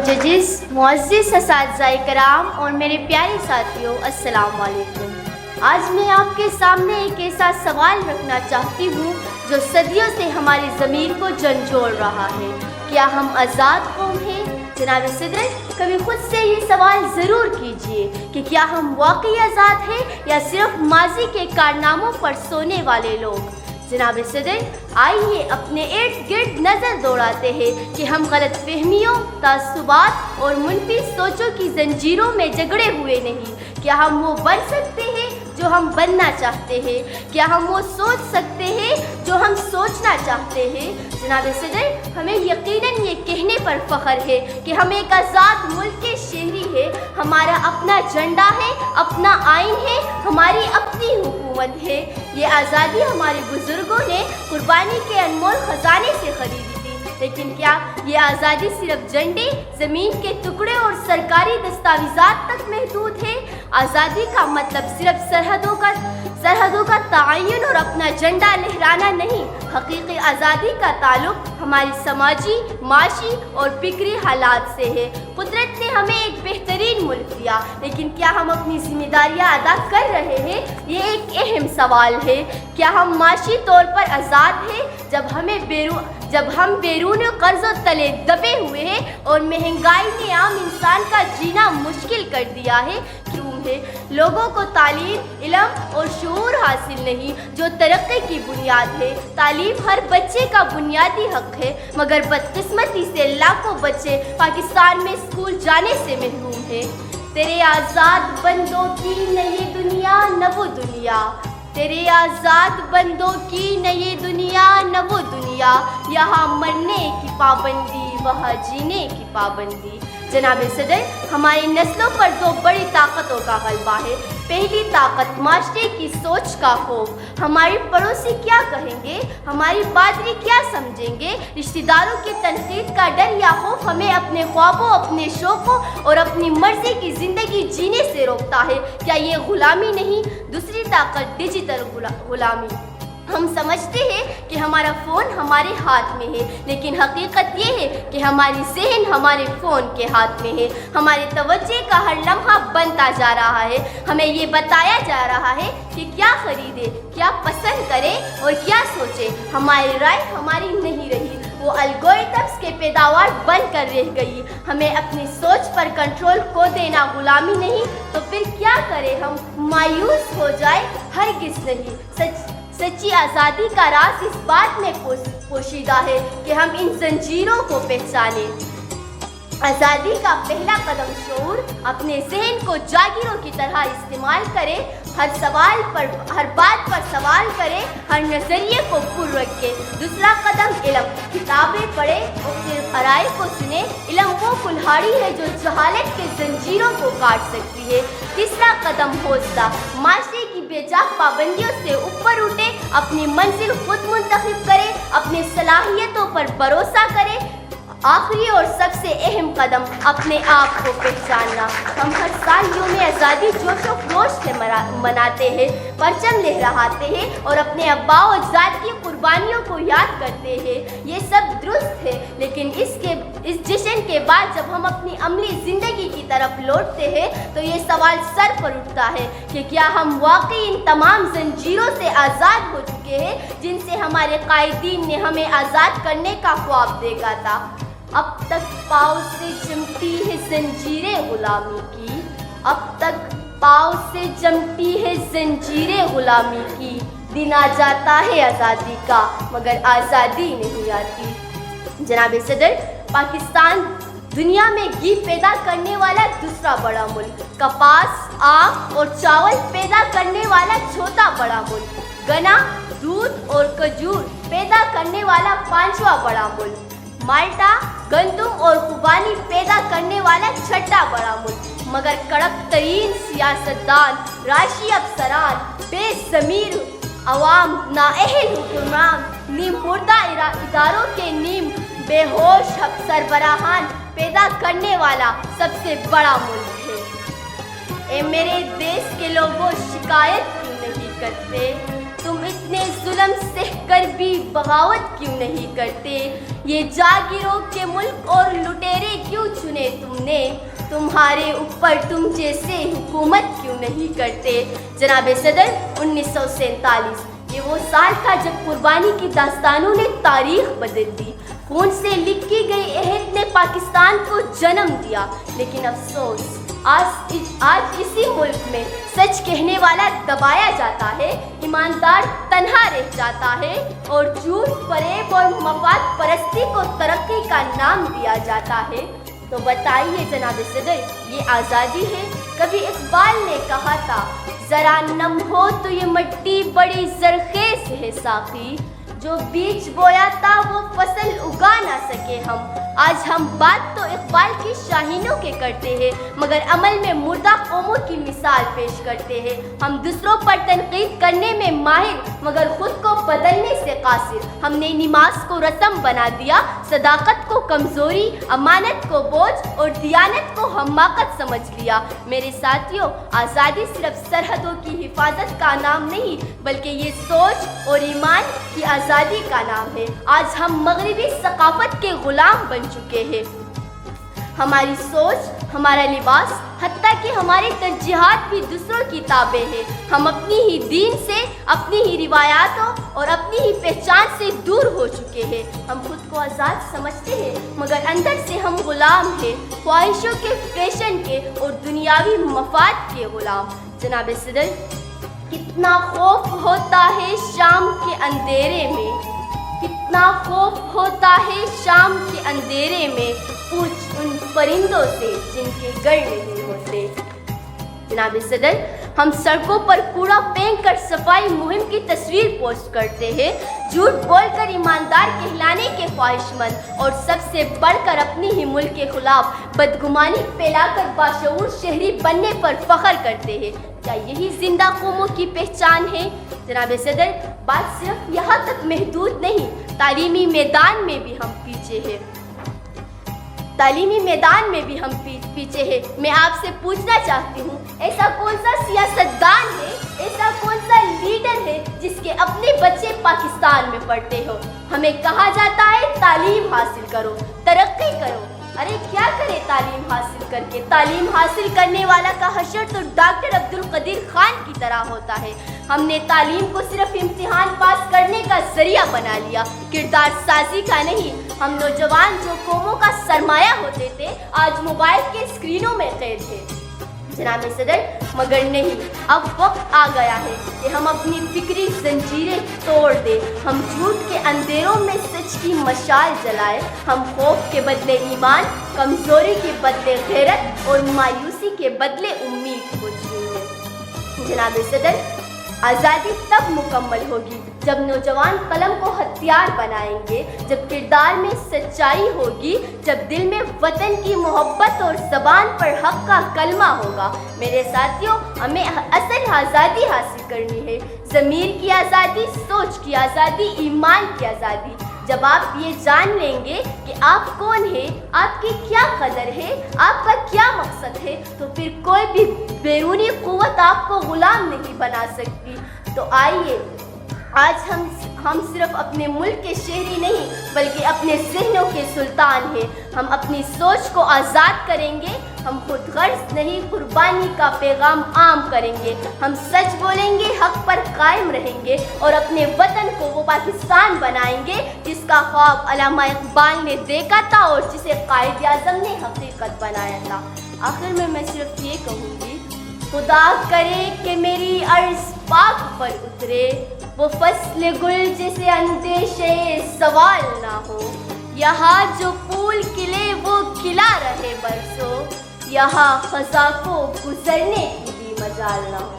जजेस, मुअज़्ज़िज़ असातिज़ाए कराम और मेरे प्यारे साथियों, अस्सलाम वालेकुम। आज मैं आपके सामने एक ऐसा सवाल रखना चाहती हूँ जो सदियों से हमारी ज़मीर को झंझोड़ रहा है। क्या हम आज़ाद कौम हैं? जनाब सदर, कभी खुद से ये सवाल ज़रूर कीजिए कि क्या हम वाकई आज़ाद हैं या सिर्फ माजी के कारनामों पर सोने वाले लोग। जनाब सदर, आइए अपने इर्द गिर्द नज़र दौड़ाते हैं कि हम गलत फहमियों, तासुबात और मुनफी सोचों की जंजीरों में जकड़े हुए नहीं। क्या हम वो बन सकते हैं जो हम बनना चाहते हैं? क्या हम वो सोच सकते हैं जो हम सोचना चाहते हैं? जनाब सदर, हमें यकीनन ये कहने पर फ़ख्र है कि हम एक आज़ाद मुल्क के शहरी हैं। हमारा अपना झंडा है, अपना आइन है, हमारी अपनी हुकूमत है। ये आज़ादी हमारे बुज़ुर्गों ने कुर्बानी के अनमोल ख़जाने से ख़रीदी थी। लेकिन क्या ये आज़ादी सिर्फ झंडे, ज़मीन के टुकड़े और सरकारी दस्तावेज़ात तक महदूद है? आज़ादी का मतलब सिर्फ सरहदों का तयन और अपना झंडा लहराना नहीं। हकीकी आज़ादी का ताल्लुक हमारी समाजी, माशी और फिक्री हालात से है। कुदरत ने हमें एक बेहतरीन मुल्क दिया, लेकिन क्या हम अपनी जिम्मेदारियां अदा कर रहे हैं? ये एक अहम सवाल है। क्या हम माशी तौर पर आज़ाद हैं जब हम बैरून कर्ज़ों तले दबे हुए हैं और महंगाई ने आम इंसान का जीना मुश्किल कर दिया है? क्यों है? लोगों को तालीम, इल्म और शऊर हासिल नहीं, जो तरक्की की बुनियाद है। तालीम हर बच्चे का बुनियादी हक है, मगर बदकिस्मती से लाखों बच्चे पाकिस्तान में स्कूल जाने से महरूम हैं। तेरे आज़ाद बंदों की न ये दुनिया न वो दुनिया, तेरे आज़ाद बंदों की न ये दुनिया न वो दुनिया, यहाँ मरने की पाबंदी, वहाँ जीने की पाबंदी। जनाब सदर, हमारी नस्लों पर दो बड़ी ताकतों का गलबा है। पहली ताकत माशरे की सोच का खौफ। हमारे पड़ोसी क्या कहेंगे, हमारी बादरी क्या समझेंगे? रिश्तेदारों की तनकीद का डर या खौफ हमें अपने ख्वाबों, अपने शौक़ों और अपनी मर्जी की ज़िंदगी जीने से रोकता है। क्या ये गुलामी नहीं? दूसरी ताकत डिजिटल गुलामी। हम समझते हैं कि हमारा फ़ोन हमारे हाथ में है, लेकिन हकीकत ये है कि हमारी ज़हन हमारे फ़ोन के हाथ में है। हमारे तवज्जो का हर लम्हा बनता जा रहा है। हमें ये बताया जा रहा है कि क्या ख़रीदे, क्या पसंद करें और क्या सोचें। हमारी राय हमारी नहीं रही, वो एल्गोरिथम्स के पैदावार बनकर रह गई। हमें अपनी सोच पर कंट्रोल खो देना गुलामी नहीं तो फिर क्या करें? हम मायूस हो जाए? हरगिज़ नहीं। सच्ची आज़ादी का राज इस बात में पोशीदा है कि हम इन जंजीरों को पहचानें। आज़ादी का पहला कदम शऊर। अपने ज़हन को जागीरों की तरह इस्तेमाल करें। हर बात पर सवाल करें, हर नज़रिए को पुर रखें। दूसरा कदम इल्म। किताबें पढ़ें और फिर ख़राए को सुने। इल्म वो कुल्हाड़ी है जो जहालत के जंजीरों को काट सकती है। तीसरा कदम हौसला। माशरे की बेजाक पाबंदियों से ऊपर उठे, अपनी मंजिल खुद मुंतखब करें, अपनी सलाहियतों पर भरोसा करें। आखिरी और सबसे अहम कदम अपने आप को पहचानना। हम हर साल यौम आज़ादी जोश व खरोश से मनाते हैं, परचम लहराते हैं और अपने अब्बा और अजदाद की कुर्बानियों को याद करते हैं। ये सब दुरुस्त है, लेकिन इस जश्न के बाद जब हम अपनी अमली ज़िंदगी की तरफ लौटते हैं तो ये सवाल सर पर उठता है कि क्या हम वाकई इन तमाम जंजीरों से आज़ाद हो चुके हैं जिनसे हमारे कायदीन ने हमें आज़ाद करने का ख्वाब देखा था। अब तक पाँव से जमती है जंजीरें गुलामी की, अब तक पाँव से जमती है जंजीरें गुलामी की। दिन आ जाता है आज़ादी का, मगर आज़ादी नहीं आती। जनाब सदर, पाकिस्तान दुनिया में घी पैदा करने वाला दूसरा बड़ा मुल्क, कपास, आख और चावल पैदा करने वाला चौथा बड़ा मुल्क, गन्ना, दूध और खजूर पैदा करने वाला पांचवा बड़ा मुल्क, माल्टा, गंदम और खुबानी पैदा करने वाला छठा बड़ा मुल्क, मगर कड़क तरीन सियासतदान, राशि अफसरान, बेज़मीर अवाम, नाअहल हुक्मरान, नीम मुर्दा इदारों के नीम बेहोश सरबराहान पैदा करने वाला सबसे बड़ा मुल्क है। ए मेरे देश के लोगों, शिकायत क्यों नहीं करते? تم اتنے ظلم سہ کر بھی بغاوت کیوں نہیں کرتے؟ یہ جاگیروں کے ملک اور لٹیرے کیوں چنے تم نے؟ تمہارے اوپر تم جیسے حکومت کیوں نہیں کرتے؟ جناب صدر، 1947 یہ وہ سال تھا جب قربانی کی داستانوں نے تاریخ بدل دی۔ خون سے لکھی گئی عہد نے پاکستان کو جنم دیا، لیکن افسوس آج اسی ملک میں سچ کہنے والا دبایا جاتا ہے، ایماندار تنہا رہ جاتا ہے اور جھوٹ، فریب اور مفاد پرستی کو ترقی کا نام دیا جاتا ہے۔ تو بتائیے جناب صدر، یہ آزادی ہے؟ کبھی اقبال نے کہا تھا، ذرا نم ہو تو یہ مٹی بڑی زرخیز ہے ساقی، جو بیج بویا تھا وہ فصل اگا نہ سکے ہم۔ آج ہم بات تو اقبال کی شاہینوں کے کرتے ہیں، مگر عمل میں مردہ قوموں کی مثال پیش کرتے ہیں۔ ہم دوسروں پر تنقید کرنے میں ماہر، مگر خود کو بدلنے سے قاصر۔ ہم نے نماز کو رسم بنا دیا، صداقت کو کمزوری، امانت کو بوجھ اور دیانت کو حماقت سمجھ لیا۔ میرے ساتھیوں، آزادی صرف سرحدوں کی حفاظت کا نام نہیں، بلکہ یہ سوچ اور ایمان کی آزادی کا نام ہے۔ آج ہم مغربی ثقافت کے غلام بن چکے ہیں۔ ہماری سوچ، ہمارا لباس، حتیٰ کہ ہماری ترجیحات بھی دوسروں کی تابع ہے۔ ہم اپنی ہی دین سے، اپنی ہی روایاتوں اور اپنی ہی پہچان سے دور ہو چکے ہیں۔ ہم خود کو آزاد سمجھتے ہیں، مگر اندر سے ہم غلام ہیں، خواہشوں کے، فیشن کے اور دنیاوی مفاد کے غلام۔ جناب صدر، کتنا خوف ہوتا ہے شام کے اندھیرے میں، کتنا خوف ہوتا ہے شام کے اندھیرے میں، پوچھ ان پرندوں سے جن کے گھر نہیں ہوتے۔ جناب صدر، ہم سڑکوں پر کوڑا پھینک کر صفائی مہم کی تصویر پوسٹ کرتے ہیں، جھوٹ بول کر ایماندار کہلانے کے خواہش مند، اور سب سے بڑھ کر اپنی ہی ملک کے خلاف بدگمانی پھیلا کر باشعور شہری بننے پر فخر کرتے ہیں۔ کیا یہی زندہ قوموں کی پہچان ہے؟ جناب صدر، بات صرف یہاں تک محدود نہیں، تعلیمی میدان میں بھی ہم پیچھے ہیں۔ تعلیمی میدان میں بھی ہم پیچھے ہیں۔ میں آپ سے پوچھنا چاہتی ہوں، ایسا کون سا سیاستدان ہے، ایسا کون سا لیڈر ہے جس کے اپنے بچے پاکستان میں پڑھتے ہو؟ ہمیں کہا جاتا ہے تعلیم حاصل کرو، ترقی کرو۔ ارے کیا کرے تعلیم حاصل کر کے؟ تعلیم حاصل کرنے والا کا حشر تو ڈاکٹر عبدالقدیر خان کی طرح ہوتا ہے۔ ہم نے تعلیم کو صرف امتحان پاس کرنے کا ذریعہ بنا لیا، کردار سازی کا نہیں۔ ہم نوجوان جو قوموں کا سرمایہ ہوتے تھے، آج موبائل کے اسکرینوں میں قید ہیں۔ جناب صدر، مگر نہیں، اب وقت آ گیا ہے کہ ہم اپنی فکری زنجیریں توڑ دیں۔ ہم جھوٹ کے اندھیروں میں سچ کی مشعل جلائیں۔ ہم خوف کے بدلے ایمان، کمزوری کے بدلے غیرت اور مایوسی کے بدلے امید کو چنیں۔ جناب صدر، آزادی تب مکمل ہوگی جب نوجوان قلم کو ہتھیار بنائیں گے، جب کردار میں سچائی ہوگی، جب دل میں وطن کی محبت اور زبان پر حق کا کلمہ ہوگا۔ میرے ساتھیوں، ہمیں اصل آزادی حاصل کرنی ہے، ضمیر کی آزادی، سوچ کی آزادی، ایمان کی آزادی۔ جب آپ یہ جان لیں گے کہ آپ کون ہیں، آپ کی کیا قدر ہے، آپ کا کیا مقصد ہے، تو پھر کوئی بھی بیرونی قوت آپ کو غلام نہیں بنا سکتی۔ تو آئیے، آج ہم صرف اپنے ملک کے شہری نہیں، بلکہ اپنے ذہنوں کے سلطان ہیں۔ ہم اپنی سوچ کو آزاد کریں گے، ہم خود غرض نہیں، قربانی کا پیغام عام کریں گے۔ ہم سچ بولیں گے، حق پر قائم رہیں گے اور اپنے وطن کو وہ پاکستان بنائیں گے جس کا خواب علامہ اقبال نے دیکھا تھا اور جسے قائد اعظم نے حقیقت بنایا تھا۔ آخر میں صرف یہ کہوں گی، خدا کرے کہ میری عرض پاک پر اترے وہ فصل گل جسے اندیشے زوال نہ ہو، یہاں جو پھول کھلے وہ کھلا رہے برسوں، یہاں خزاں کو گزرنے کی بھی مجال نہ ہو۔